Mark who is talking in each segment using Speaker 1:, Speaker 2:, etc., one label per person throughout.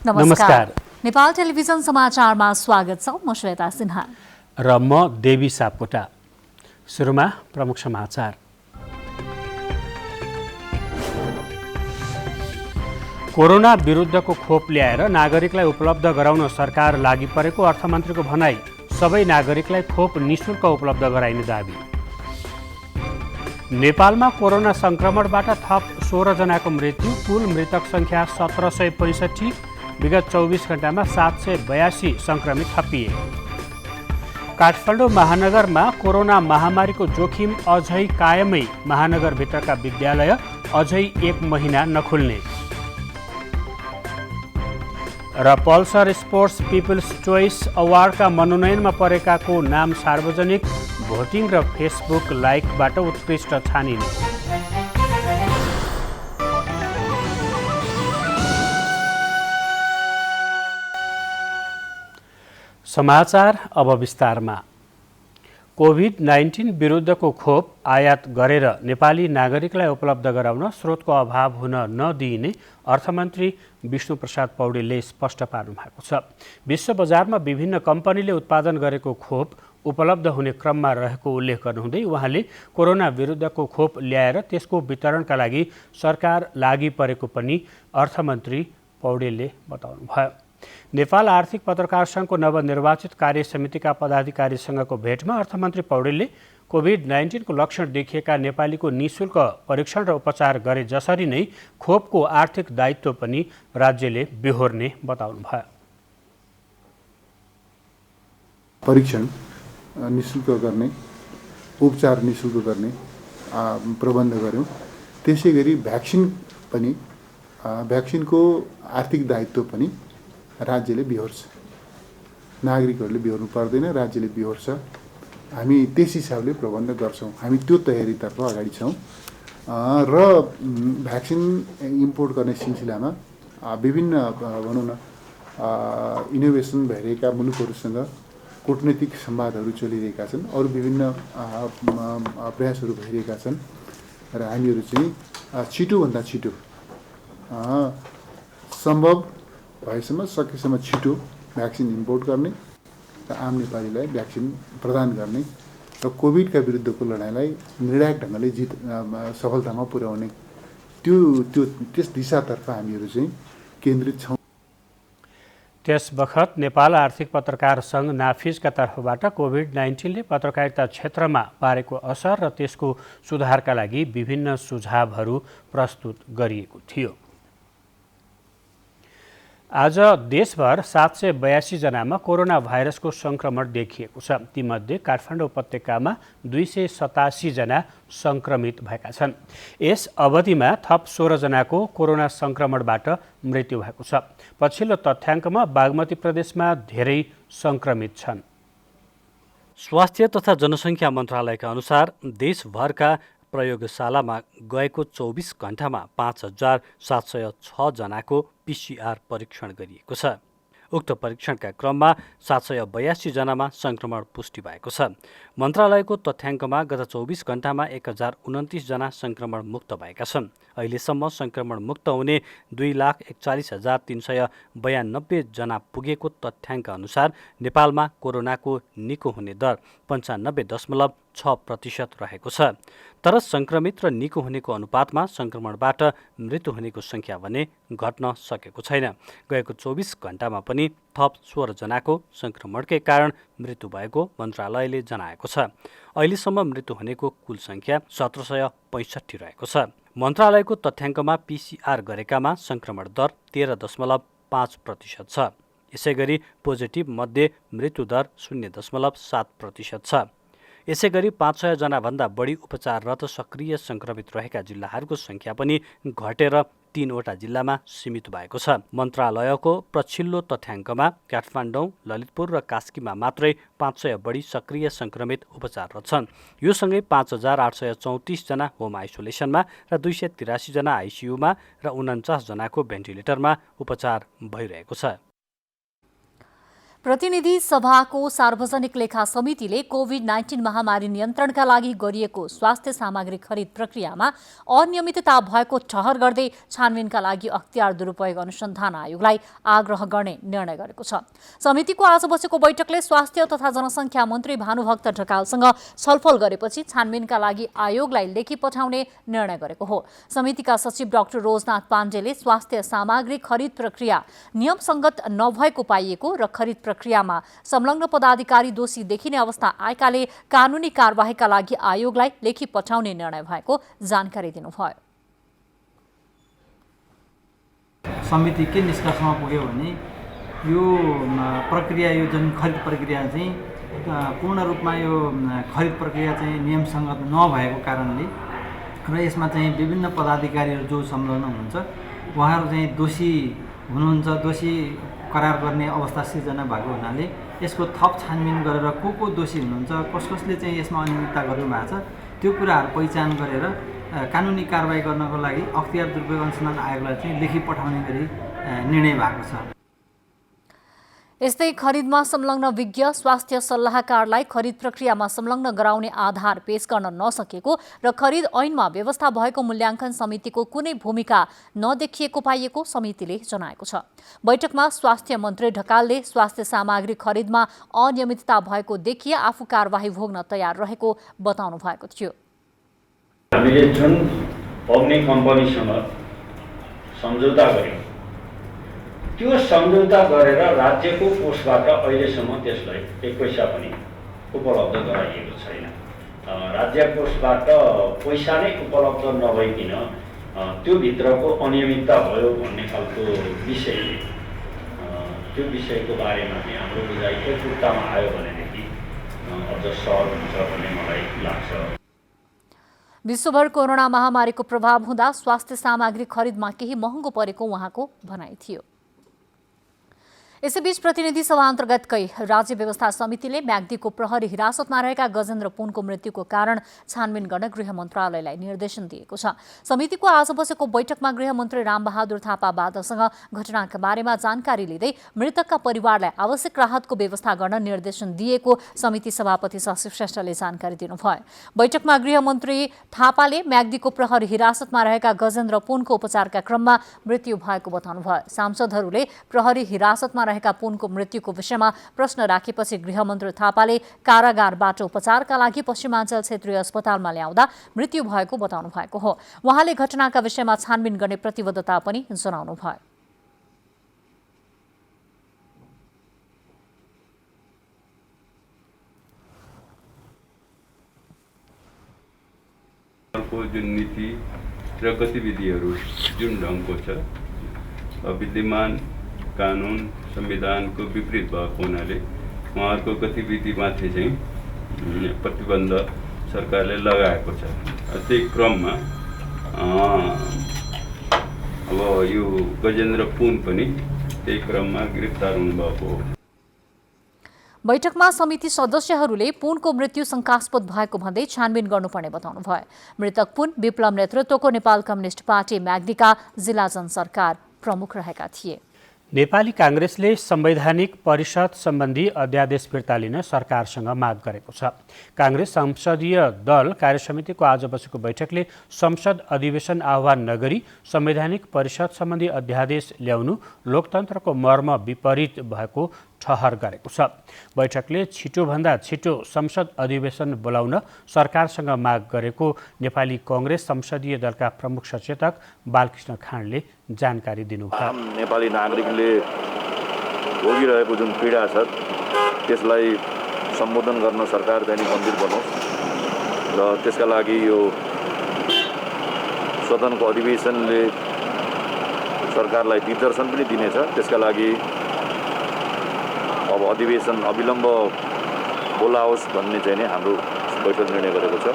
Speaker 1: नमस्कार।
Speaker 2: नेपाल टेलिभिजन समाचारमा स्वागत छ। म श्वेता सिन्हा
Speaker 1: र म देवी सापकोटा। सुरुमा प्रमुख समाचार। कोरोना विरुद्धको खोप ल्याएर नागरिकलाई उपलब्ध गराउन सरकार लागि परेको अर्थमन्त्रीको भनाई। सबै नागरिकलाई खोप निशुल्क उपलब्ध गराइने दाबी। नेपालमा कोरोना संक्रमणबाट थप 16 जनाको मृत्यु। कुल मृतक संख्या 1765। विगत 24 घण्टामा 782 संक्रमित थपिए। काठमाडौँ महानगरमा कोरोना महामारीको जोखिम अझै कायमै। महानगरभित्रका विद्यालय अझै 1 महिना नखुल्ने। र पल्सर स्पोर्ट्स पिपल्स चोइस अवार्डका मनोनयनमा परेकाको नाम सार्वजनिक। भोटिङ र फेसबुक लाइकबाट उत्कृष्ट छानिने। समाचार अब विस्तारमा। कोभिड-19 विरुद्धको खोप आयात गरेर नेपाली नागरिकलाई उपलब्ध गराउन स्रोतको अभाव हुन नदिइने अर्थमन्त्री विष्णुप्रसाद पौडेलले स्पष्ट पार्नु भएको छ। विश्व बजारमा विभिन्न कम्पनीले उत्पादन गरेको खोप उपलब्ध हुने क्रममा रहेको उल्लेख गर्नुहुँदै उहाँले कोरोना विरुद्धको खोप ल्याएर त्यसको वितरणका लागि सरकार लागि परेको पनि अर्थमन्त्री पौडेलले बताउनुभयो। नेपाल आर्थिक पत्रकार सङ्घको नवनिर्वाचित कार्य समितिका पदाधिकारीसँगको भेटमा अर्थमन्त्री पौडेलले कोभिड-19 को लक्षण देखिएका नेपालीको निशुल्क परीक्षण र उपचार गरे जसरी नै खोपको आर्थिक दायित्व पनि राज्यले बिहोर्ने बताउनुभयो।
Speaker 3: परीक्षण निशुल्क गर्ने, उपचार निशुल्क गर्ने प्रबन्ध गर्यौँ। त्यसै गरी भ्याक्सिनको आर्थिक दायित्व पनि राज्यले बिहोर्छ। नागरिकहरूले बिहोर्नु पर्दैन, राज्यले बिहोर्छ। हामी त्यस हिसाबले प्रबन्ध गर्छौँ। हामी त्यो तयारीतर्फ अगाडि छौँ। र भ्याक्सिन इम्पोर्ट गर्ने सिलसिलामा विभिन्न भनौँ न इनोभेसन भइरहेका मुलुकहरूसँग कूटनैतिक संवादहरू चलिरहेका छन्। अरू विभिन्न प्रयासहरू भइरहेका छन् र हामीहरू चाहिँ छिटोभन्दा छिटो सम्भव भएसम्म सकेसम्म छिटो भ्याक्सिन इम्पोर्ट गर्ने र आम नेपालीलाई भ्याक्सिन प्रदान गर्ने र कोभिडका विरुद्धको लडाइँलाई निर्णायक ढङ्गले सफलतामा पुर्याउने त्यस दिशातर्फ हामीहरू चाहिँ केन्द्रित छौँ।
Speaker 1: त्यस बखत नेपाल आर्थिक पत्रकार सङ्घ नाफिजका तर्फबाट कोभिड-19ले पत्रकारिता क्षेत्रमा पारेको असर र त्यसको सुधारका लागि विभिन्न सुझावहरू प्रस्तुत गरिएको थियो। आज देशभर 782 जनामा कोरोना भाइरसको संक्रमण देखिएको छ। तीमध्ये काठमाडौँ उपत्यकामा 287 जना संक्रमित भएका छन्। यस अवधिमा थप 16 जनाको कोरोना संक्रमणबाट मृत्यु भएको छ। पछिल्लो तथ्याङ्कमा बागमती प्रदेशमा धेरै संक्रमित छन्। स्वास्थ्य तथा जनसङ्ख्या मन्त्रालयका अनुसार देशभरका प्रयोगशालामा गएको 24 घण्टामा 5706 जनाको PCR परीक्षण गरिएको छ। उक्त परीक्षणका क्रममा 782 जनामा संक्रमण पुष्टि भएको छ। मन्त्रालयको तथ्याङ्कमा गत 24 घण्टामा 1029 जना संक्रमण मुक्त भएका छन्। अहिलेसम्म संक्रमण मुक्त हुने 2,41,392 जना पुगेको तथ्याङ्क अनुसार नेपालमा कोरोनाको निको हुने दर 95.6% रहेको छ। तर संक्रमित र निको हुनेको अनुपातमा संक्रमणबाट मृत्यु हुनेको सङ्ख्या भने घट्न सकेको छैन। गएको 24 घण्टामा पनि थप 16 जनाको संक्रमणकै कारण मृत्यु भएको मन्त्रालयले जनाएको छ। अहिलेसम्म मृत्यु हुनेको कुल सङ्ख्या 1765 रहेको छ। मन्त्रालयको तथ्याङ्कमा PCR गरेकामा संक्रमण दर 13.5% छ। यसैगरी पोजिटिभ मध्ये मृत्यु दर 0.7% छ। यसैगरी 500 जनाभन्दा बढी उपचाररत सक्रिय संक्रमित रहेका जिल्लाहरूको सङ्ख्या पनि घटेर 3वटा जिल्लामा सीमित भएको छ। मन्त्रालयको पछिल्लो तथ्याङ्कमा काठमाडौँ, ललितपुर र कास्कीमा मात्रै 500 बढी सक्रिय संक्रमित उपचाररत छन्। यो सँगै 5834 जना होम आइसोलेसनमा र 283 जना आइसियुमा र 49 जनाको भेन्टिलेटरमा उपचार भइरहेको छ।
Speaker 2: प्रतिनिधि सभाको सार्वजनिक लेखा समितिले कोभिड-19 महामारी नियन्त्रणका लागि गरिएको स्वास्थ्य सामग्री खरिद प्रक्रियामा अनियमितता भएको ठहर गर्दै छानबिनका लागि अख्तियार दुरुपयोग अनुसन्धान आयोगलाई आग्रह गर्ने निर्णय गरेको छ। समितिको आज बसेको बैठकले स्वास्थ्य तथा जनसङ्ख्या मन्त्री भानुभक्त ढकालसँग छलफल गरेपछि छानबिनका लागि आयोगलाई लेखी पठाउने निर्णय गरेको हो। समितिका सचिव डाक्टर रोजनाथ पाण्डेले स्वास्थ्य सामग्री खरिद प्रक्रिया नियमसङ्गत नभएको पाइएको र खरिद प्रक्रियामा संलग्न पदाधिकारी दोषी देखिने अवस्था आएकाले कानुनी कारबाहीका लागि आयोगलाई लेखी पठाउने निर्णय भएको जानकारी दिनुभयो।
Speaker 4: समिति के निष्कर्षमा पुग्यो भने यो प्रक्रिया, यो जुन खरिद प्रक्रिया चाहिँ पूर्ण रूपमा यो खरिद प्रक्रिया चाहिँ नियमसङ्गत नभएको कारणले र यसमा चाहिँ विभिन्न पदाधिकारीहरू जो संलग्न हुनुहुन्छ उहाँहरू चाहिँ दोषी हुनुहुन्छ, दोषी करार गर्ने अवस्था सिर्जना भएको हुनाले यसको थप छानबिन गरेर को दोषी हुनुहुन्छ, कसले चाहिँ यसमा अनियमितता गर्नुभएको छ त्यो कुराहरू पहिचान गरेर कानुनी कारबाही गर्नको लागि अख्तियार दुरुपयोग अनुसन्धान आयोगलाई चाहिँ लेखी पठाउने गरी निर्णय भएको छ।
Speaker 2: यस्तै खरिदमा संलग्न विज्ञ स्वास्थ्य सल्लाहकारलाई खरिद प्रक्रियामा संलग्न गराउने आधार पेश गर्न नसकेको र खरिद ऐनमा व्यवस्था भएको मूल्याङ्कन समितिको कुनै भूमिका नदेखिएको पाइएको समितिले जनाएको छ। बैठकमा स्वास्थ्य मन्त्री ढकालले स्वास्थ्य सामग्री खरिदमा अनियमितता भएको देखिए आफू कारबाही भोग्न तयार रहेको बताउनु भएको थियो।
Speaker 5: हामीले जुन अग्नि कम्पनीसँग सम्झौता गर्यौँ त्यो सम्झौता गरेर राज्यको कोषबाट अहिलेसम्म त्यसलाई एक पैसा पनि उपलब्ध गराइएको छैन। राज्य कोषबाट पैसा नै उपलब्ध नभइकन त्यो भित्रको अनियमितता भयो भन्ने खालको विषयले त्यो विषयको बारेमा चाहिँ हाम्रो बुझाइ एकरूपतामा आयो भनेदेखि अझ सहज हुन्छ भन्ने मलाई लाग्छ।
Speaker 2: विश्वभर कोरोना महामारीको प्रभाव हुँदा स्वास्थ्य सामग्री खरिदमा केही महँगो परेको उहाँको भनाइ थियो। यसैबीच प्रतिनिधि सभा अन्तर्गतकै राज्य व्यवस्था समितिले म्याग्दीको प्रहरी हिरासतमा रहेका गजेन्द्र पुनको मृत्युको कारण छानबिन गर्न गृह मन्त्रालयलाई निर्देशन दिएको छ। समितिको आज बसेको बैठकमा गृहमन्त्री रामबहादुर थापाबादसँग घटनाका बारेमा जानकारी लिँदै मृतकका परिवारलाई आवश्यक राहतको व्यवस्था गर्न निर्देशन दिएको समिति सभापति शशि श्रेष्ठले जानकारी दिनुभयो। बैठकमा गृहमन्त्री थापाले म्याग्दीको प्रहरी हिरासतमा रहेका गजेन्द्र पुनको उपचारका क्रममा मृत्यु भएको बताउनुभयो। सांसदहरूले प्रहरी हिरासतमा रहेका पुनको मृत्युको विषयमा प्रश्न राखेपछि गृहमन्त्री थापाले कारागारबाट उपचारका लागि पश्चिमाञ्चल क्षेत्रीय अस्पतालमा ल्याउँदा मृत्यु भएको बताउनु भएको हो। उहाँले घटनाका विषयमा छानबिन गर्ने प्रतिबद्धता पनि जनाउनु भयो।
Speaker 6: जुन नीति र गतिविधिहरू जुन ढङ्गको छ विद्यमान कानुन संविधानको विपरीत भएको हुनाले उहाँहरूको गतिविधिमाथि चाहिँ प्रतिबन्ध सरकारले लगाएको छ। त्यही क्रममा अब यो गजेन्द्र पुन पनि त्यही क्रममा गिरफ्तार हुनुभएको हो।
Speaker 2: बैठकमा समिति सदस्यहरूले पुनको मृत्यु शङ्कास्पद भएको भन्दै छानबिन गर्नुपर्ने बताउनु भयो। मृतक पुन विप्लव नेतृत्वको नेपाल कम्युनिस्ट पार्टी म्याग्दीका जिल्ला जनसरकार प्रमुख रहेका थिए।
Speaker 1: नेपाली काङ्ग्रेसले संवैधानिक परिषद सम्बन्धी अध्यादेश फिर्ता लिन सरकारसँग माग गरेको छ। काङ्ग्रेस संसदीय दल कार्यसमितिको आज बसेको बैठकले संसद अधिवेशन आह्वान नगरी संवैधानिक परिषद सम्बन्धी अध्यादेश ल्याउनु लोकतन्त्रको मर्म विपरीत भएको ठहर गरेको छ। बैठकले छिटोभन्दा छिटो संसद अधिवेशन बोलाउन सरकारसँग माग गरेको नेपाली काङ्ग्रेस संसदीय दलका प्रमुख सचेतक बालकृष्ण खाँडले जानकारी दिनुभयो।
Speaker 7: आम नेपाली नागरिकले भोगिरहेको जुन पीडा छ त्यसलाई सम्बोधन गर्न सरकार चाहिँ गम्भीर बनोस् र त्यसका लागि यो सदनको अधिवेशनले सरकारलाई दिग्दर्शन पनि दिनेछ। त्यसका लागि अब अधिवेशन अविलम्ब बोलाओस् भन्ने चाहिँ हाम्रो बैठक निर्णय गरेको छ।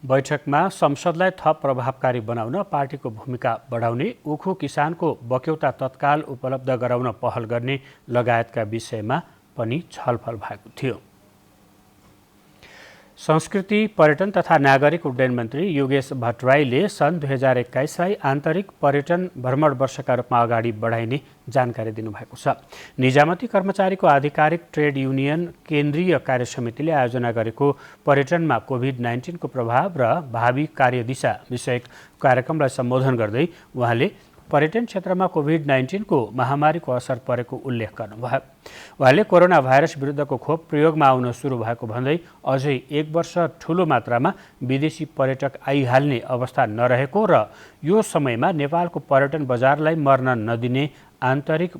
Speaker 1: बैठकमा संसदलाई थप प्रभावकारी बनाउन पार्टीको भूमिका बढाउने, उखु किसानको बक्यौता तत्काल उपलब्ध गराउन पहल गर्ने लगायतका विषयमा पनि छलफल भएको थियो। संस्कृति पर्यटन तथा नागरिक उड्डयन मन्त्री योगेश भट्टराईले सन् 2021लाई आन्तरिक पर्यटन भ्रमण वर्षका रूपमा अगाडि बढाइने जानकारी दिनुभएको छ। निजामती कर्मचारीको आधिकारिक ट्रेड युनियन केन्द्रीय कार्य समितिले आयोजना गरेको पर्यटनमा कोभिड-19 को प्रभाव र भावी कार्यदिशा विषयक कार्यक्रमलाई सम्बोधन गर्दै उहाँले पर्यटन क्षेत्रमा कोभिड-19 को महामारीको असर परेको उल्लेख गर्नुभयो। उहाँले कोरोना भाइरस विरुद्धको खोप प्रयोगमा आउन सुरु भएको भन्दै अझै 1 वर्ष ठूलो मात्रामा विदेशी पर्यटक आइहाल्ने अवस्था नरहेको र यो समयमा नेपालको पर्यटन बजारलाई मर्न नदिने आन्तरिक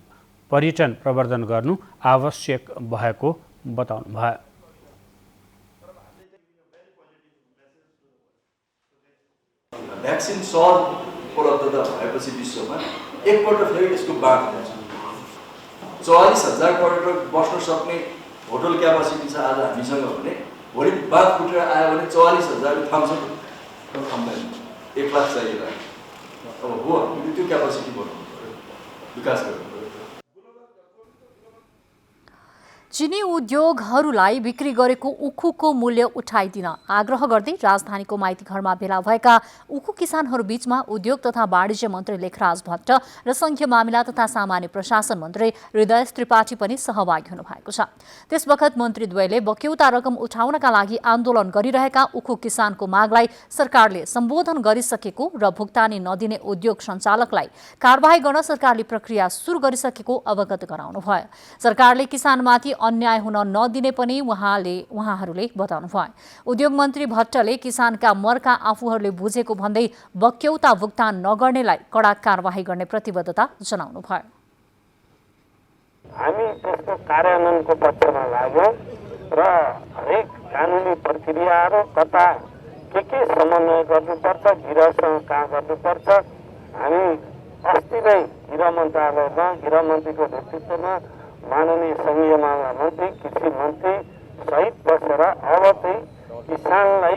Speaker 1: पर्यटन प्रवर्धन गर्नु आवश्यक भएको बताउनुभयो।
Speaker 8: भ्याक्सिन सहज उपलब्धता भएपछि विश्वमा एकपल्ट फेरि यसको बाँड हुन्छ। 44,000 पर्यटक बस्न सक्ने होटल क्यापासिटी छ आज हामीसँग भने भोलि बाँध फुटेर आयो भने 44,000 थाम्छ कम्पनी 1 लाख चाहिएला। अब हो हामीले त्यो क्यापासिटी बनाउनु पर्यो, विकास गर्नु पर्यो।
Speaker 2: चिनी उद्योगहरूलाई बिक्री गरेको उखुको मूल्य उठाइदिन आग्रह गर्दै राजधानीको माइतीघरमा भेला भएका उखु किसानहरू बीचमा उद्योग तथा वाणिज्य मन्त्री लेखराज भट्ट र संघीय मामिला तथा सामान्य प्रशासन मन्त्री हृदय त्रिपाठी पनि सहभागी हुनुभएको छ। त्यसबखत मन्त्रीद्वयले बक्यौता रकम उठाउनका लागि आन्दोलन गरिरहेका उखु किसानको मागलाई सरकारले सम्बोधन गरिसकेको र भुक्तानी नदिने उद्योग सञ्चालकलाई कारबाही गर्न सरकारले प्रक्रिया सुरु गरिसकेको अवगत गराउनुभयो। सरकारले किसानमाथि अन्याय हुन नदिने पनि उहाँहरूले बताउनुभयो। उद्योग मन्त्री भट्टले किसानका मर्का आफूहरूले बुझेको भन्दै बक्यौता भुक्तान नगर्नेलाई कडा कारबाही गर्ने प्रतिबद्धता जनाउनुभयो।
Speaker 9: हामी त्यसको कार्यान्वयनको पक्षमा लाग्यौँ र हरेक कानुनी प्रक्रियाहरू कता के समन्वय गर्नुपर्छ, गृहसँग कहाँ गर्नुपर्छ, हामी अस्ति नै गृह मन्त्रालयमा गृह मन्त्रीको नेतृत्वमा माननीय संघीय मामिला मन्त्री, कृषि मन्त्री सहित बसेर अब चाहिँ किसानलाई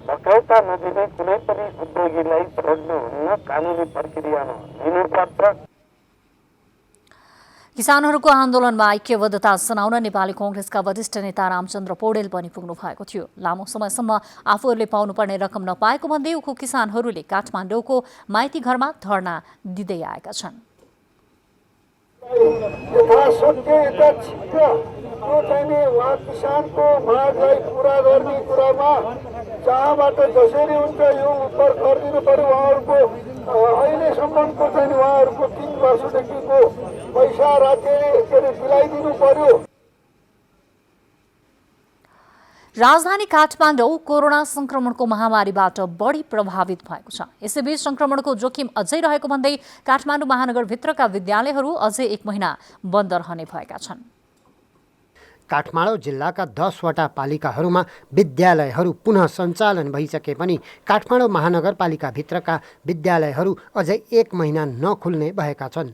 Speaker 9: बक्यौता नदिने कुनै पनि उद्योगीलाई छोड्नुहुन्न, कानुनी प्रक्रियामा लिनुपर्छ।
Speaker 2: किसानहरूको आन्दोलनमा ऐक्यबद्धता जनाउन नेपाली कांग्रेसका वरिष्ठ नेता रामचन्द्र पौडेल पनि पुग्नु भएको थियो। लामो समयसम्म आफूहरूले पाउनुपर्ने रकम नपाएको भन्दै उखु किसानहरूले काठमाडौँको माइती घरमा धरना दिँदै आएका छन्।
Speaker 10: यथाशक्य यता छिट्ट त्यो चाहिने उहाँ किसानको मागलाई पुरा गर्ने कुरामा जहाँबाट जसरी हुन्छ यो उपर गरिदिनु पर्यो। उहाँहरूको अहिलेसम्मको चाहिँ उहाँहरूको 3 वर्षदेखिको पैसा राज्यले दिलाइदिनु पर्यो।
Speaker 2: राजधानी काठमाडौँ कोरोना संक्रमणको महामारीबाट बढी प्रभावित भएको छ। यसैबीच संक्रमणको जोखिम अझै रहेको भन्दै काठमाडौँ महानगरभित्रका विद्यालयहरू अझै 1 महिना बन्द रहने भएका छन्।
Speaker 11: काठमाडौँ जिल्लाका 10 वटा पालिकाहरूमा विद्यालयहरू पुनः सञ्चालन भइसके पनि काठमाडौँ महानगरपालिकाभित्रका विद्यालयहरू अझै 1 महिना नखुल्ने भएका छन्।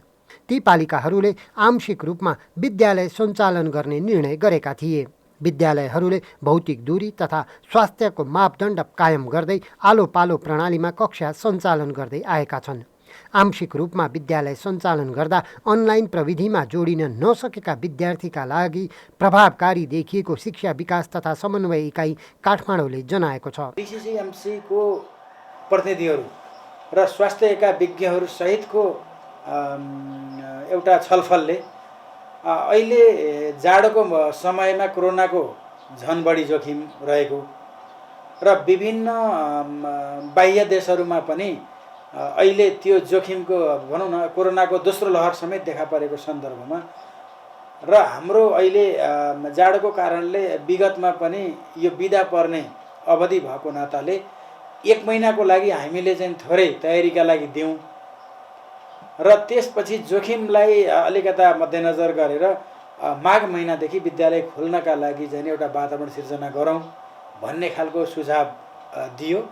Speaker 11: ती पालिकाहरूले आंशिक रूपमा विद्यालय सञ्चालन गर्ने निर्णय गरेका थिए। विद्यालयहरूले भौतिक दूरी तथा स्वास्थ्यको मापदण्ड कायम गर्दै आलो पालो प्रणालीमा कक्षा सञ्चालन गर्दै आएका छन्। आंशिक रूपमा विद्यालय सञ्चालन गर्दा अनलाइन प्रविधिमा जोडिन नसकेका विद्यार्थीका लागि प्रभावकारी देखिएको शिक्षा विकास तथा समन्वय इकाइ काठमाडौँले जनाएको छ।
Speaker 12: डिसिसिएमसीको प्रतिनिधिहरू र स्वास्थ्यका विज्ञहरू सहितको एउटा छलफलले अहिले जाडोको समयमा कोरोनाको झन बढी जोखिम रहेको र विभिन्न बाह्य देशहरूमा पनि अहिले त्यो जोखिमको भनौँ न कोरोनाको दोस्रो लहर समेत देखा परेको सन्दर्भमा र हाम्रो अहिले जाडोको कारणले विगतमा पनि यो बिदा पर्ने अवधि भएको नाताले 1 महिनाको लागि हामीले चाहिँ थोरै तयारीका लागि दियौँ र त्यसपछि जोखिमलाई अलिकता मध्यनजर गरेर माघ महिनादेखि विद्यालय खोल्नका लागि चाहिँ एउटा वातावरण सिर्जना गरौँ भन्ने खालको सुझाव दियो।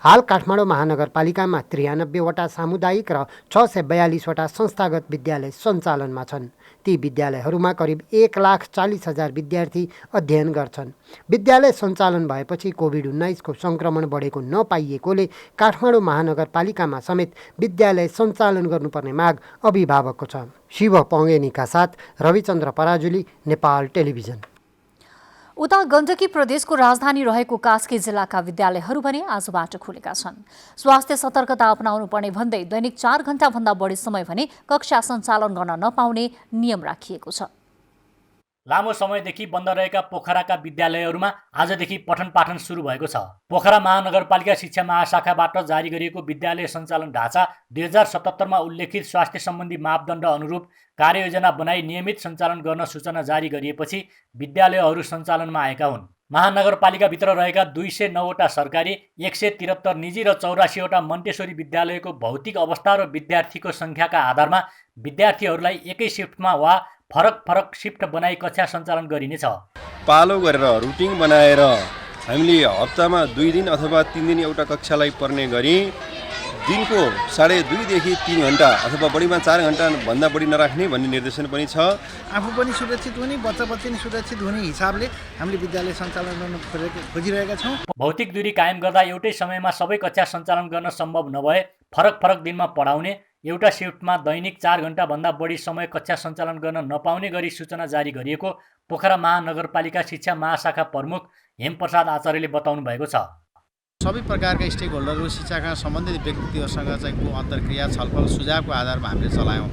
Speaker 11: हाल काठमाडौँ महानगरपालिकामा 93 वटा सामुदायिक र 642 वटा संस्थागत विद्यालय सञ्चालनमा छन्। ती विद्यालयहरूमा करिब 1,40,000 विद्यार्थी अध्ययन गर्छन्। विद्यालय सञ्चालन भएपछि कोभिड-19 को संक्रमण बढेको नपाइएकोले काठमाडौँ महानगरपालिकामा समेत विद्यालय सञ्चालन गर्नुपर्ने माग अभिभावकको छ। शिव पङ्गेनीका साथ रविचन्द्र पराजुली, नेपाल टेलिभिजन।
Speaker 2: उता गण्डकी प्रदेशको राजधानी रहेको कास्की जिल्लाका विद्यालयहरू भने आजबाट खुलेका छन्। स्वास्थ्य सतर्कता अपनाउनु पर्ने भन्दै दैनिक 4 घण्टाभन्दा बढी समय भने कक्षा सञ्चालन गर्न नपाउने नियम राखिएको छ।
Speaker 13: लामो समयदेखि बन्द रहेका पोखराका विद्यालयहरूमा आजदेखि पठन पाठन सुरु भएको छ। पोखरा महानगरपालिका शिक्षा महाशाखाबाट जारी गरिएको विद्यालय सञ्चालन ढाँचा 2077मा उल्लेखित स्वास्थ्य सम्बन्धी मापदण्ड अनुरूप कार्ययोजना बनाई नियमित सञ्चालन गर्न सूचना जारी गरिएपछि विद्यालयहरू सञ्चालनमा आएका हुन्। महानगरपालिकाभित्र रहेका 209वटा सरकारी, 173 निजी र 84वटा मन्टेश्वरी विद्यालयको भौतिक अवस्था र विद्यार्थीको सङ्ख्याका आधारमा विद्यार्थीहरूलाई एकै सिफ्टमा वा फरक फरक सिफ्ट बनाई कक्षा सञ्चालन गरिनेछ।
Speaker 14: पालो गरेर रुटिन बनाएर हामीले हप्तामा 2 दिन अथवा 3 दिन एउटा कक्षालाई पर्ने गरी दिनको 2.5 देखि 3 घण्टा अथवा बढीमा 4 घण्टा भन्दा बढी नराख्ने भन्ने निर्देशन पनि छ।
Speaker 12: आफू पनि सुरक्षित हुने, बच्चा बच्ची पनि सुरक्षित हुने हिसाबले हामीले विद्यालय सञ्चालन गर्न खोजिरहेका छौँ।
Speaker 13: भौतिक दूरी कायम गर्दा एउटै समयमा सबै कक्षा सञ्चालन गर्न सम्भव नभए फरक फरक दिनमा पढाउने, एउटा सिफ्टमा दैनिक 4 घण्टाभन्दा बढी समय कक्षा सञ्चालन गर्न नपाउने गरी सूचना जारी गरिएको पोखरा महानगरपालिका शिक्षा महाशाखा प्रमुख हेमप्रसाद आचार्यले बताउनु भएको छ।
Speaker 15: सबै प्रकारका स्टेक होल्डरहरू, शिक्षाका सम्बन्धित व्यक्तिहरूसँग चाहिँ अन्तर्क्रिया, छलफल, सुझावको आधारमा हामीले चलायौँ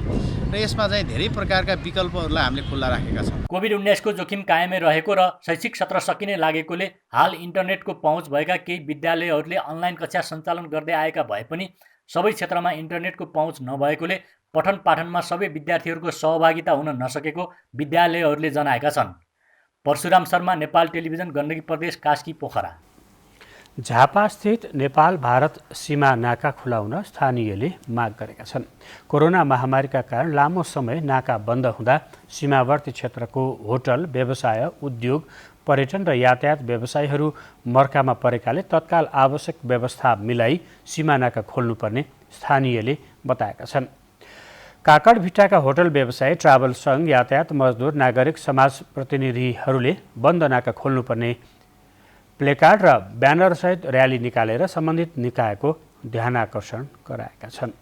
Speaker 15: र यसमा चाहिँ धेरै प्रकारका विकल्पहरूलाई हामीले खुल्ला राखेका छौँ।
Speaker 13: कोभिड-19 को जोखिम कायमै रहेको र शैक्षिक सत्र सकिने लागेकोले हाल इन्टरनेटको पहुँच भएका केही विद्यालयहरूले अनलाइन कक्षा सञ्चालन गर्दै आएका भए पनि सबै क्षेत्रमा इन्टरनेटको पहुँच नभएकोले पठन पाठनमा सबै विद्यार्थीहरूको सहभागिता हुन नसकेको विद्यालयहरूले जनाएका छन्। परशुराम शर्मा, नेपाल टेलिभिजन, गण्डकी प्रदेश, कास्की, पोखरा।
Speaker 1: झापास्थित नेपाल भारत सीमा नाका खुलाउन स्थानीयले माग गरेका छन्। कोरोना महामारीका कारण लामो समय नाका बन्द हुँदा सीमावर्ती क्षेत्रको होटल, व्यवसाय, उद्योग, पर्यटन र यातायात व्यवसायीहरू मर्कामा परेकाले तत्काल आवश्यक व्यवस्था मिलाई सीमा नाका खोल्नुपर्ने स्थानीयले बताएका छन्। काकडभिट्टाका होटल व्यवसाय, ट्राभल सङ्घ, यातायात मजदुर, नागरिक समाज प्रतिनिधिहरूले बन्द नाका खोल्नुपर्ने प्लेकार्ड र ब्यानरसहित र्याली निकालेर सम्बन्धित निकायको ध्यानाकर्षण गराएका छन्।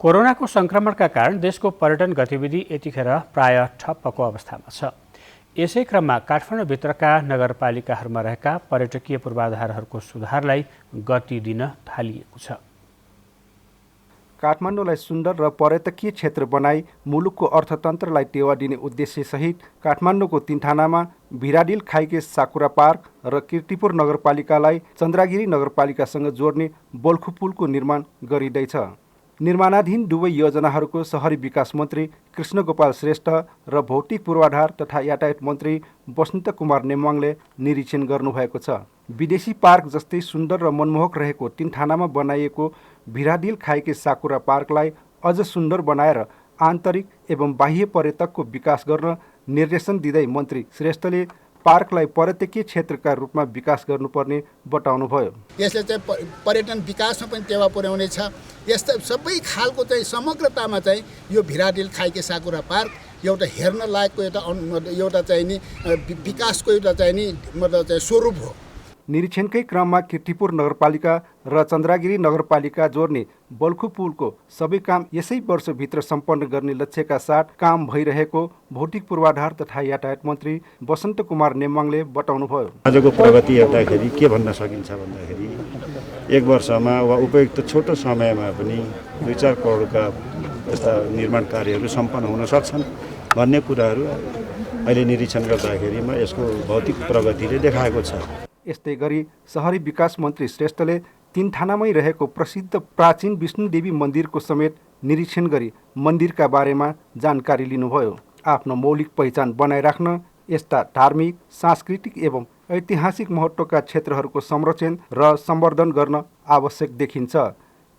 Speaker 1: कोरोनाको सङ्क्रमणका कारण देशको पर्यटन गतिविधि यतिखेर प्राय ठप्पको अवस्थामा छ। यसै क्रममा काठमाडौँभित्रका नगरपालिकाहरूमा रहेका पर्यटकीय पूर्वाधारहरूको सुधारलाई गति दिन थालिएको छ।
Speaker 16: काठमाडौँलाई सुन्दर र पर्यटकीय क्षेत्र बनाई मुलुकको अर्थतन्त्रलाई टेवा दिने उद्देश्यसहित काठमाडौँको 3 थानामा भिराडिल खाइके साकुरा पार्क र कीर्तिपुर नगरपालिकालाई चन्द्रागिरी नगरपालिकासँग जोड्ने बल्खु पुलको निर्माण गरिँदैछ। निर्माणाधीन दुवै योजनाहरूको शहरी विकास मन्त्री कृष्णगोपाल श्रेष्ठ र भौतिक पूर्वाधार तथा यातायात मन्त्री वसन्त कुमार नेमाङले निरीक्षण गर्नुभएको छ। विदेशी पार्क जस्तै सुन्दर र मनमोहक रहेको 3 थानामा बनाइएको भिराडिल खाइके साकुरा पार्कलाई अझ सुन्दर बनाएर आन्तरिक एवं बाह्य पर्यटकको विकास गर्न निर्देशन दिँदै मन्त्री श्रेष्ठले पार्कलाई पर्यटकीय क्षेत्रका रूपमा विकास गर्नुपर्ने बताउनुभयो।
Speaker 17: यसले चाहिँ पर्यटन विकासमा पनि टेवा पुर्याउनेछ। यस्ता सबै खालको चाहिँ समग्रतामा चाहिँ यो भिराडिल खाइके साकुरा पार्क एउटा हेर्न लायकको एउटा चाहिँ नि विकासको एउटा चाहिँ नि मतलब चाहिँ स्वरूप हो।
Speaker 16: निरीक्षणकै क्रममा कीर्तिपुर नगरपालिका र चन्द्रागिरी नगरपालिका जोड्ने बल्खु पुलको सबै काम यसै वर्षभित्र सम्पन्न गर्ने लक्ष्यका साथ काम भइरहेको भौतिक पूर्वाधार तथा यातायात मन्त्री वसन्त कुमार नेमाङले बताउनुभयो।
Speaker 18: आजको प्रगति हेर्दाखेरि के भन्न सकिन्छ भन्दाखेरि 1 वर्षमा वा उपयुक्त छोटो समयमा पनि 2-4 करोडका यस्ता निर्माण कार्यहरू सम्पन्न हुन सक्छन् भन्ने कुराहरू अहिले निरीक्षण गर्दाखेरिमा यसको भौतिक प्रगतिले देखाएको छ।
Speaker 16: यस्तै गरी शहरी विकास मन्त्री श्रेष्ठले 3 थानामै रहेको प्रसिद्ध प्राचीन विष्णुदेवी मन्दिरको समेत निरीक्षण गरी मन्दिरका बारेमा जानकारी लिनुभयो। आफ्नो मौलिक पहिचान बनाइराख्न यस्ता धार्मिक, सांस्कृतिक एवं ऐतिहासिक महत्त्वका क्षेत्रहरूको संरक्षण र सम्वर्धन गर्न आवश्यक देखिन्छ।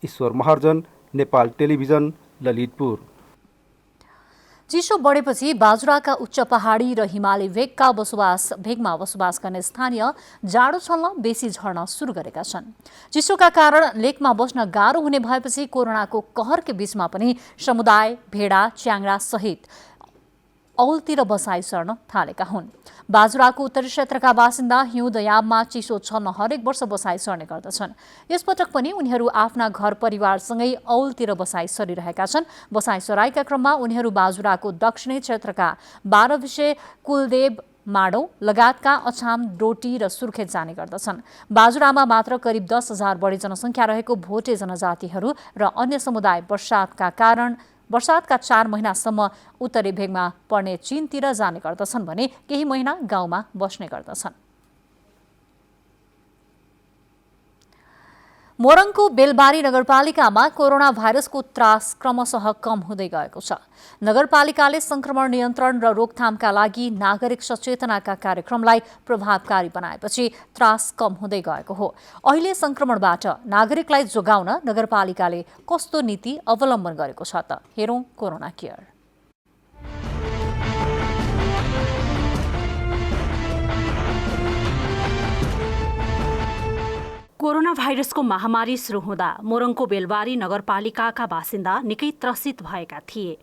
Speaker 16: ईश्वर महर्जन, नेपाल टेलिभिजन, ललितपुर।
Speaker 2: चिसो बढेपछि बाजुराका उच्च पहाडी र हिमाली भेगमा बसोबास गर्ने स्थानीय जाडो छल्न बेसी झर्न सुरु गरेका छन्। चिसोका कारण लेकमा बस्न गाह्रो हुने भएपछि कोरोनाको कहरकै बीचमा पनि समुदाय, भेडा, च्याङ्ग्रा सहित औलतिर बसाई सर्न थालेका हुन्। बाजुराको उत्तरी क्षेत्रका बासिन्दा हिउँदयाममा चिसो छल्न हरेक वर्ष बसाई सर्ने गर्दछन्। यसपटक पनि उनीहरू आफ्ना घर परिवारसँगै औलतिर बसाई सरिरहेका छन्। बसाई सराईका क्रममा उनीहरू बाजुराको दक्षिणी क्षेत्रका 12 विषय कुलदेव माडो लगायतका अछाम, डोटी र सुर्खेत जाने गर्दछन्। बाजुरामा मात्र करिब 10,000 बढी जनसङ्ख्या रहेको भोटे जनजातिहरू र अन्य समुदाय वर्षातका 4 महिनासम्म उत्तरी भेगमा पर्ने चीनतिर जाने गर्दछन् भने केही महिना गाउँमा बस्ने गर्दछन्। मोरङको बेलबारी नगरपालिकामा कोरोना भाइरसको त्रास क्रमशः कम हुँदै गएको छ। नगरपालिकाले संक्रमण नियन्त्रण र रोकथामका लागि नागरिक सचेतनाका कार्यक्रमलाई प्रभावकारी बनाएपछि त्रास कम हुँदै गएको हो। अहिले संक्रमणबाट नागरिकलाई जोगाउन नगरपालिकाले कस्तो नीति अवलम्बन गरेको छ त हेरौं कोरोना केयर।
Speaker 19: कोरोना भाइरसको महामारी सुरु हुँदा मोरङको बेलबारी नगरपालिकाका बासिन्दा निकै त्रसित भएका थिए।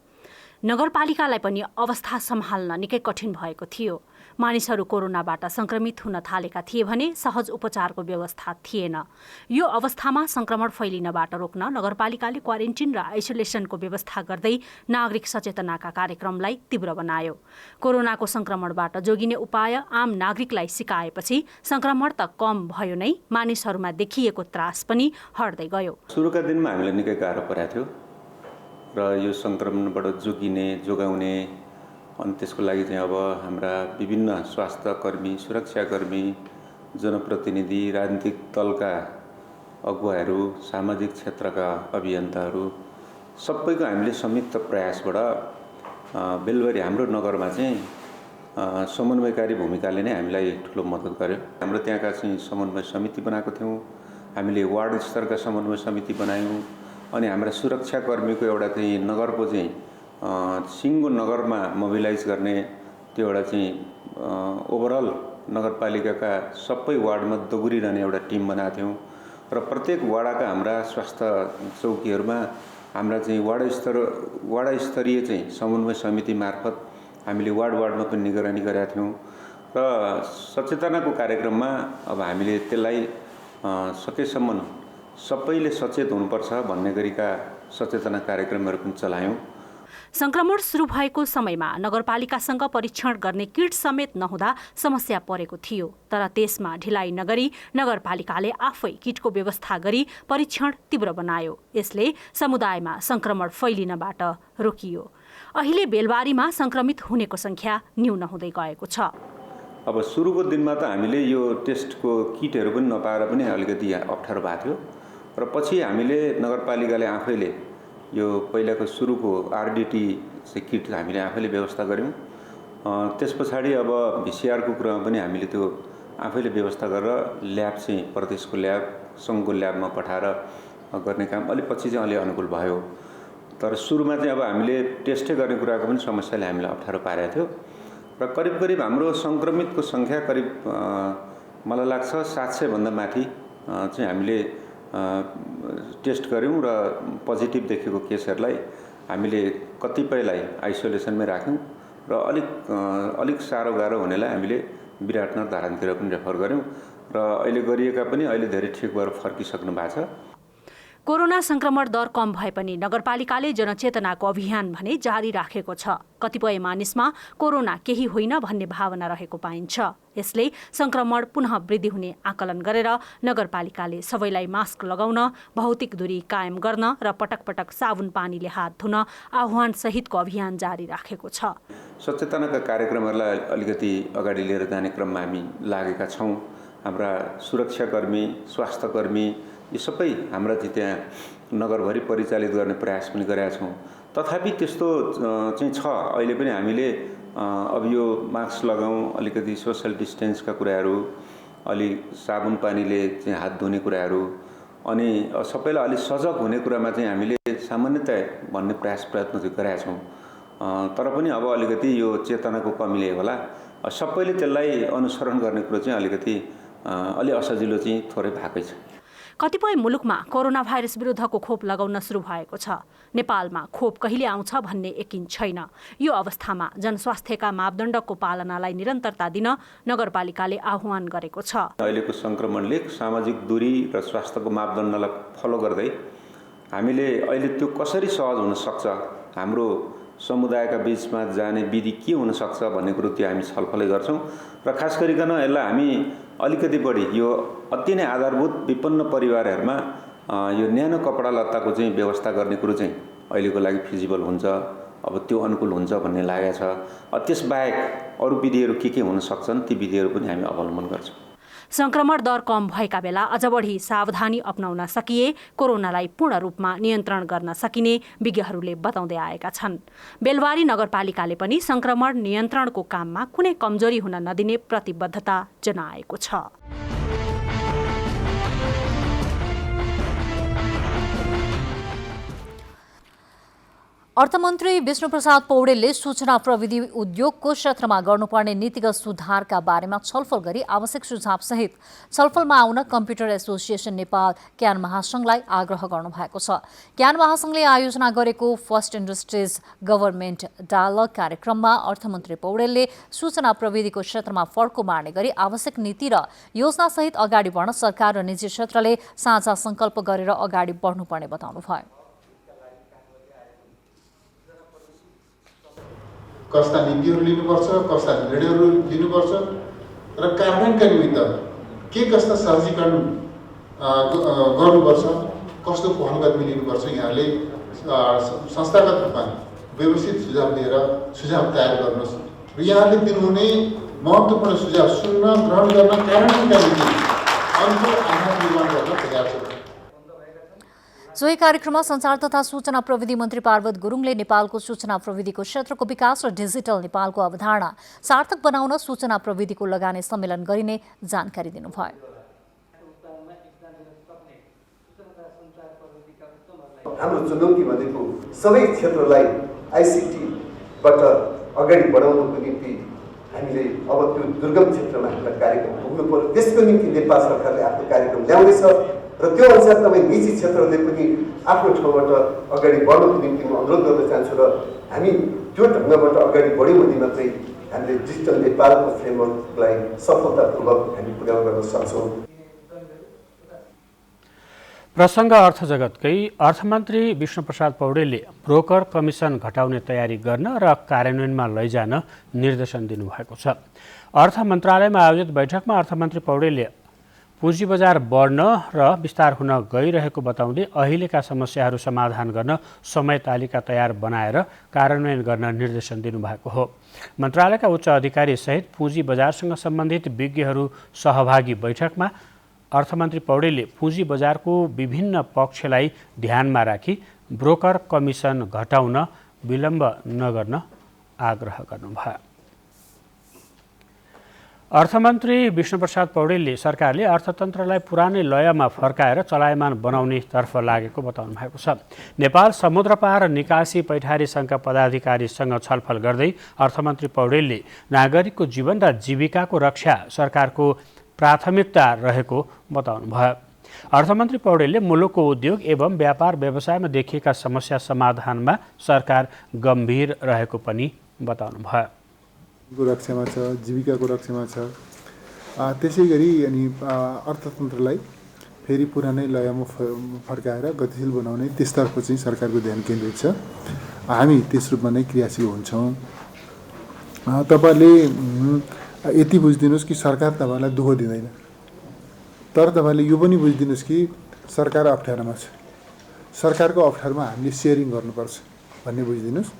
Speaker 19: नगरपालिकालाई पनि अवस्था सम्हाल्न निकै कठिन भएको थियो। मानिसहरू कोरोनाबाट संक्रमित हुन थालेका थिए भने सहज उपचारको व्यवस्था थिएन। यो अवस्थामा संक्रमण फैलिनबाट रोक्न नगरपालिकाले क्वारेन्टिन र आइसोलेसनको व्यवस्था गर्दै नागरिक सचेतनाका कार्यक्रमलाई तीव्र बनायो। कोरोनाको संक्रमणबाट जोगिने उपाय आम नागरिकलाई सिकाएपछि संक्रमण त कम भयो नै, मानिसहरूमा देखिएको त्रास पनि हट्दै गयो।
Speaker 20: सुरुका दिनमा हामीलाई निकै गाह्रो परेको थियो र यो संक्रमणबाट जोगाउने अनि त्यसको लागि चाहिँ अब हाम्रा विभिन्न स्वास्थ्यकर्मी, सुरक्षाकर्मी, जनप्रतिनिधि, राजनीतिक दलका अगुवाहरू, सामाजिक क्षेत्रका अभियन्ताहरू सबैको हामीले संयुक्त प्रयासबाट बेलबारी हाम्रो नगरमा चाहिँ समन्वयकारी भूमिकाले नै हामीलाई ठुलो मद्दत गर्यो। हाम्रो त्यहाँका चाहिँ समन्वय समिति बनाएको थियौँ, हामीले वार्ड स्तरका समन्वय समिति बनायौँ अनि हाम्रा सुरक्षाकर्मीको एउटा चाहिँ नगरको चाहिँ सिङ्गो नगरमा मोबिलाइज गर्ने त्यो एउटा चाहिँ ओभरअल नगरपालिकाका सबै वार्डमा दोहोरिरहने एउटा टिम बनाएको थियौँ र प्रत्येक वार्डका हाम्रा स्वास्थ्य चौकीहरूमा हाम्रा चाहिँ वार्ड स्तरीय चाहिँ समन्वय समिति मार्फत हामीले वार्डमा पनि निगरानी गरेका थियौँ र सचेतनाको कार्यक्रममा अब हामीले त्यसलाई सकेसम्म सबैले सचेत हुनुपर्छ भन्ने गरीका सचेतना कार्यक्रमहरू पनि चलायौँ।
Speaker 19: संक्रमण सुरु भएको समयमा नगरपालिकासँग परीक्षण गर्ने किट समेत नहुँदा समस्या परेको थियो, तर त्यसमा ढिलाइ नगरी नगरपालिकाले आफै किटको व्यवस्था गरी परीक्षण तीव्र बनायो। यसले समुदायमा संक्रमण फैलिनबाट रोकियो। अहिले बेलबारीमा संक्रमित हुनेको संख्या न्यून हुँदै गएको छ।
Speaker 20: अब सुरुको दिनमा त हामीले यो टेस्टको किटहरू पनि नपाएर पनि अलिकति अप्ठ्यारो भएको थियो र पछि हामीले नगरपालिकाले आफैले यो पहिलाको सुरुको आरडिटी चाहिँ किट हामीले आफैले व्यवस्था गऱ्यौँ। त्यस पछाडि अब भिसिआरको कुरामा पनि हामीले त्यो आफैले व्यवस्था गरेर ल्याब चाहिँ प्रदेशको ल्याब, सङ्घको ल्याबमा पठाएर गर्ने काम अलि पछि चाहिँ अलि अनुकूल भयो। तर सुरुमा चाहिँ अब हामीले टेस्टै गर्ने कुराको पनि समस्याले हामीलाई अप्ठ्यारो पारेको थियो र करिब हाम्रो सङ्क्रमितको सङ्ख्या करिब मलाई लाग्छ 700 भन्दा माथि चाहिँ हामीले टेस्ट गऱ्यौँ र पोजिटिभ देखेको केसहरूलाई हामीले कतिपयलाई आइसोलेसनमै राख्यौँ र अलिक साह्रो गाह्रो हुनेलाई हामीले विराटनगर धारानतिर पनि रेफर गऱ्यौँ र अहिले गरिएका पनि अहिले धेरै ठिक भएर फर्किसक्नु भएको छ।
Speaker 19: कोरोना संक्रमण दर कम भए पनि नगरपालिकाले जनचेतनाको अभियान भने जारी राखेको छ। कतिपय मानिसमा कोरोना केही होइन भन्ने भावना रहेको पाइन्छ। यसले संक्रमण पुनः वृद्धि हुने आकलन गरेर नगरपालिकाले सबैलाई मास्क लगाउन, भौतिक दूरी कायम गर्न र पटक पटक साबुन पानीले हात धुन आह्वान सहितको अभियान जारी राखेको छ।
Speaker 20: सचेतनाका कार्यक्रमहरूलाई अलिकति अगाडि लिएर जाने क्रममा हामी लागेका छौँ। हाम्रा सुरक्षाकर्मी, स्वास्थ्यकर्मी यी सबै हाम्रा चाहिँ त्यहाँ नगरभरि परिचालित गर्ने प्रयास पनि गरेका छौँ। तथापि त्यस्तो चाहिँ छ। अहिले पनि हामीले अब यो मास्क लगाउँ, अलिकति सोसल डिस्टेन्सका कुराहरू, अलि साबुन पानीले चाहिँ हात धुने कुराहरू अनि सबैलाई अलि सजग हुने कुरामा चाहिँ हामीले सामान्यतया भन्ने प्रयत्न चाहिँ गरेका छौँ। तर पनि अब अलिकति यो चेतनाको कमीले होला सबैले त्यसलाई अनुसरण गर्ने कुरो चाहिँ अलिकति अलि असजिलो चाहिँ थोरै भएकै छ।
Speaker 19: कतिपय मुलुकमा कोरोना भाइरस विरुद्धको खोप लगाउन सुरु भएको छ। नेपालमा खोप कहिले आउँछ भन्ने यकिन छैन। यो अवस्थामा जनस्वास्थ्यका मापदण्डको पालनालाई निरन्तरता दिन नगरपालिकाले आह्वान गरेको छ।
Speaker 20: अहिलेको संक्रमणले सामाजिक दूरी र स्वास्थ्यको मापदण्डलाई फलो गर्दै हामीले अहिले त्यो कसरी सहज हुन सक्छ, हाम्रो समुदायका बीचमा जाने विधि के हुन सक्छ भन्ने कुरो त्यो हामी छलफलै गर्छौँ र खास गरिकन यसलाई हामी अलिकति बढी यो अति नै आधारभूत विपन्न परिवारहरूमा यो न्यानो कपडा लत्ताको चाहिँ व्यवस्था गर्ने कुरो चाहिँ अहिलेको लागि फिजिबल हुन्छ, अब त्यो अनुकूल हुन्छ भन्ने लागेको छ। त्यसबाहेक अरू विधिहरू के हुन सक्छन् ती विधिहरू पनि हामी अवलम्बन गर्छौँ।
Speaker 19: संक्रमण दर कम भएका बेला अझ बढी सावधानी अपनाउन सकिए कोरोनालाई पूर्ण रूपमा नियन्त्रण गर्न सकिने विज्ञहरूले बताउँदै आएका छन्। बेलबारी नगरपालिकाले पनि संक्रमण नियन्त्रणको काममा कुनै कमजोरी हुन नदिने प्रतिबद्धता जनाएको छ।
Speaker 2: अर्थमन्त्री विष्णुप्रसाद पौडेलले सूचना प्रविधि उद्योगको क्षेत्रमा गर्नुपर्ने नीतिगत सुधारका बारेमा छलफल गरी आवश्यक सुझावसहित छलफलमा आउन कम्प्युटर एसोसिएसन नेपाल क्यान महासंघलाई आग्रह गर्नुभएको छ। क्यान महासंघले आयोजना गरेको फर्स्ट इन्डस्ट्रिज गभर्मेन्ट डायलग कार्यक्रममा अर्थमन्त्री पौडेलले सूचना प्रविधिको क्षेत्रमा फड्को मार्ने गरी आवश्यक नीति र योजनासहित अगाडि बढ्न सरकार र निजी क्षेत्रले साझा संकल्प गरेर अगाडि बढ्नुपर्ने बताउनुभयो।
Speaker 3: कस्ता नीतिहरू लिनुपर्छ, कस्ता निर्णयहरू लिनुपर्छ र कार्यान्वयनका निमित्त के कस्ता सहजीकरण गर्नुपर्छ, कस्तो पहल कदमी लिनुपर्छ, यहाँले संस्थागत रूपमा व्यवस्थित सुझाव दिएर सुझाव तयार गर्नुहोस् र यहाँले दिनुहुने महत्त्वपूर्ण सुझाव सुन्न, ग्रहण गर्न, कार्यान्वयनका निम्ति अनुकूल आधार निर्माण गर्न तयार छ।
Speaker 2: सोही कार्यक्रममा सञ्चार तथा सूचना प्रविधि मन्त्री पार्वत गुरुङले नेपालको सूचना प्रविधिको क्षेत्रको विकास र डिजिटल नेपालको अवधारणा सार्थक बनाउन सूचना प्रविधिको लगानी सम्मेलन गरिने जानकारी दिनुभयो।
Speaker 21: हाम्रो चुनौती भनेको सबै क्षेत्रलाई आइसिटीबाट अगाडि बढाउनको निम्ति हामीले अब त्यो दुर्गम क्षेत्रमा हामीलाई कार्यक्रम पुग्नु पर्यो। त्यसको निम्ति नेपाल सरकारले आफ्नो कार्यक्रम ल्याउँदैछ र त्यो अनुसार तपाईँ निजी क्षेत्रले पनि आफ्नो ठाउँबाट अगाडि बढ्नको निम्ति म अनुरोध गर्न चाहन्छु र हामी त्यो ढङ्गबाट अगाडि बढ्यौँ भने मात्रै हामीले डिजिटल नेपालको फ्रेमवर्कलाई सफलतापूर्वक हामी पुरा गर्न सक्छौँ।
Speaker 1: प्रसङ्ग अर्थ जगतकै अर्थमन्त्री विष्णुप्रसाद पौडेलले ब्रोकर कमिसन घटाउने तयारी गर्न र कार्यान्वयनमा लैजान निर्देशन दिनुभएको छ। अर्थ मन्त्रालयमा आयोजित बैठकमा अर्थमन्त्री पौडेलले पुँजी बजार बढ्न र विस्तार हुन गइरहेको बताउँदै अहिलेका समस्याहरू समाधान गर्न समय तालिका तयार बनाएर कार्यान्वयन गर्न निर्देशन दिनुभएको हो। मन्त्रालयका उच्च अधिकारी सहित पुँजी बजारसँग सम्बन्धित विज्ञहरू सहभागी बैठकमा अर्थमन्त्री पौडेलले पुँजी बजारको विभिन्न पक्षलाई ध्यानमा राखी ब्रोकर कमिसन घटाउन विलम्ब नगर्न आग्रह गर्नुभयो। अर्थमन्त्री विष्णुप्रसाद पौडेलले सरकारले अर्थतन्त्रलाई पुरानै लयमा फर्काएर चलायमान बनाउनेतर्फ लागेको बताउनु भएको छ। नेपाल समुद्रपार निकासी पैठारी सङ्घका पदाधिकारीसँग छलफल गर्दै अर्थमन्त्री पौडेलले नागरिकको जीवन र जीविकाको रक्षा सरकारको प्राथमिकता रहेको बताउनुभयो। अर्थमन्त्री पौडेलले मुलुकको उद्योग एवं व्यापार व्यवसायमा देखिएका समस्या समाधानमा सरकार गम्भीर रहेको पनि बताउनुभयो।
Speaker 3: रक्षामा छ, जीविकाको रक्षामा छ। त्यसै गरी अनि अर्थतन्त्रलाई फेरि पुरानै लयमा फर्काएर गतिशील बनाउने त्यसतर्फ चाहिँ सरकारको ध्यान केन्द्रित छ। हामी त्यस रूपमा नै क्रियाशील हुन्छौँ। तपाईँले यति बुझिदिनुहोस् कि सरकार तपाईँलाई दुःख दिँदैन, तर तपाईँले यो पनि बुझिदिनुहोस् कि सरकार अप्ठ्यारोमा छ। सरकारको अप्ठ्यारोमा हामीले सेयरिङ गर्नुपर्छ भन्ने बुझिदिनुहोस्।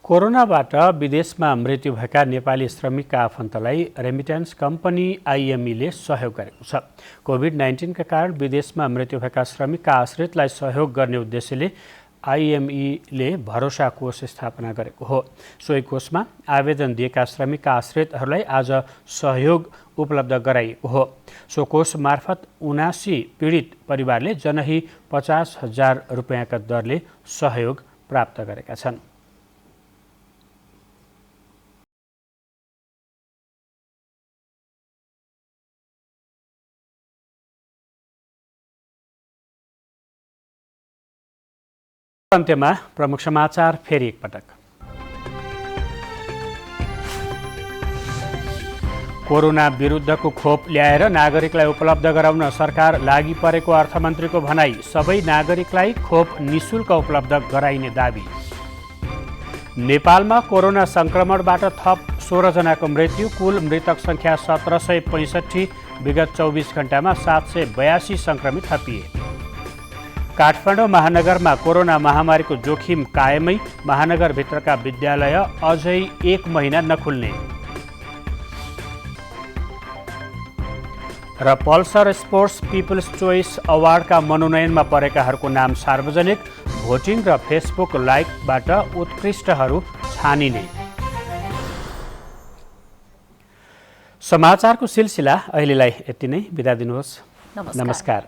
Speaker 1: कोरोनाबाट विदेशमा मृत्यु भएका नेपाली श्रमिकका आफन्तलाई रेमिट्यान्स कम्पनी आइएमईले सहयोग गरेको छ। कोभिड-19 कारण विदेशमा मृत्यु भएका श्रमिकका आश्रितलाई सहयोग गर्ने उद्देश्यले आइएमईले भरोसा कोष स्थापना गरेको हो। सोही कोषमा आवेदन दिएका श्रमिकका आश्रितहरूलाई आज सहयोग उपलब्ध गराइएको हो। सो कोष मार्फत 79 पीडित परिवारले जनही 50,000 रुपियाँका दरले सहयोग प्राप्त गरेका छन्। अन्त्यमा प्रमुख समाचार फेरि एकपटक। कोरोना विरुद्धको खोप ल्याएर नागरिकलाई उपलब्ध गराउन सरकार लागि परेको अर्थमन्त्रीको भनाई। सबै नागरिकलाई खोप निशुल्क उपलब्ध गराइने दाबी। नेपालमा कोरोना संक्रमणबाट थप 16 जनाको मृत्यु। कुल मृतक संख्या 1765। विगत 24 घण्टामा 782 संक्रमित थपिए। काठमाडौँ महानगरमा कोरोना महामारीको जोखिम कायमै। महानगरभित्रका विद्यालय अझै 1 महिना नखुल्ने। र पल्सर स्पोर्ट्स पिपल्स चोइस अवार्डका मनोनयनमा परेकाहरूको नाम सार्वजनिक। भोटिङ र फेसबुक लाइकबाट उत्कृष्टहरू छानिने। समाचारको सिलसिला अहिलेलाई यति नै। बिदा दिनुहोस्। नमस्कार।